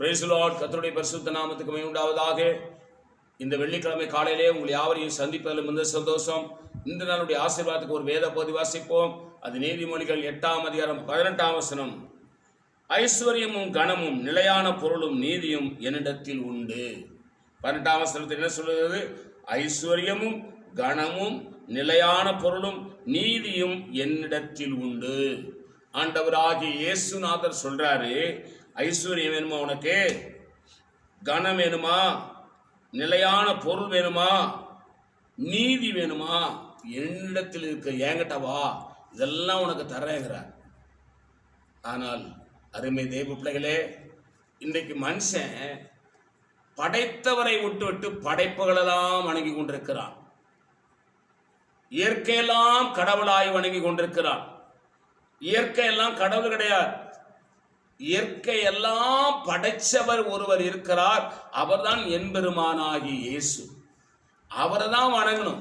Praise the Lord. கர்த்தருடைய பரிசுத்த நாமத்துக்கு மகிமை உண்டாவதாக. இந்த வெள்ளிக்கிழமை காலையிலே உங்களை யாவரையும் சந்திப்பதில் மிகுந்த சந்தோஷம். இந்த நாளுடைய ஆசீர்வாதத்துக்கு ஒரு வேத பகுதி வாசிப்போம். அது நீதிமொழிகள் 8ஆம் அதிகாரம் 18ஆம் வசனம். ஐஸ்வர்யமும் கனமும் நிலையான பொருளும் நீதியும் என்னிடத்தில் உண்டு. 18ஆம் வசனத்தில் என்ன சொல்லுகிறது? ஐஸ்வர்யமும் கனமும் நிலையான பொருளும் நீதியும் என்னிடத்தில் உண்டு. ஆண்டவராகிய இயேசுநாதர் சொல்றாரு, ஐஸ்வர்யம் வேணுமா, உனக்கு கனம் வேணுமா, நிலையான பொருள் வேணுமா, நீதி வேணுமா, என்னிடத்தில் இருக்க, என்கிட்ட வா, இதெல்லாம் உனக்கு தரேங்கிறார். ஆனால் அருமை தெய்வ பிள்ளைகளே, இன்றைக்கு மனுஷன் படைத்தவரை விட்டு விட்டு படைப்புகளெல்லாம் வணங்கி கொண்டிருக்கிறான். இயற்கையெல்லாம் கடவுளாய் வணங்கி கொண்டிருக்கிறான். இயற்கையெல்லாம் கடவுள் கிடையாது. இயற்கையெல்லாம் படைச்சவர் ஒருவர் இருக்கிறார். அவர்தான் எம்பெருமானாகிய இயேசு. அவரை தான் வணங்கணும்.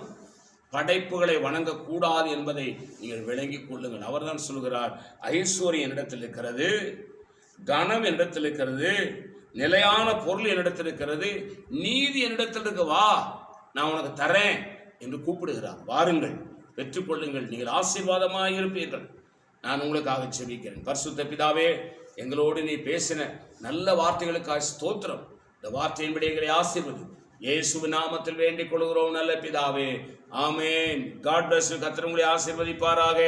படைப்புகளை வணங்கக்கூடாது என்பதை நீங்கள் விளங்கிக் கொள்ளுங்கள். அவர் தான் சொல்கிறார், ஐஸ்வர்யம் என்னிடத்தில் இருக்கிறது, கனம் என்னிடத்தில் இருக்கிறது, நிலையான பொருள் என்னிடத்தில் இருக்கிறது, நீதி என்னிடத்தில் இருக்கு, வா நான் உனக்கு தரேன் என்று கூப்பிடுகிறார். வாருங்கள், பெற்றுக்கொள்ளுங்கள், நீங்கள் ஆசீர்வாதமாக இருப்பீர்கள். நான் உங்களுக்காக ஜெபிக்கிறேன். பரிசுத்த பிதாவே, எங்களோடு நீ பேசின நல்ல வார்த்தைகளுக்காக ஸ்தோத்திரம். இந்த வார்த்தையின்படி எங்களை ஆசீர்வதி. இயேசுவின் நாமத்தில் வேண்டிக் கொள்கிறோம் நல்ல பிதாவே, ஆமென். God bless you. கர்த்தர் உங்களை ஆசீர்வதிப்பாராக.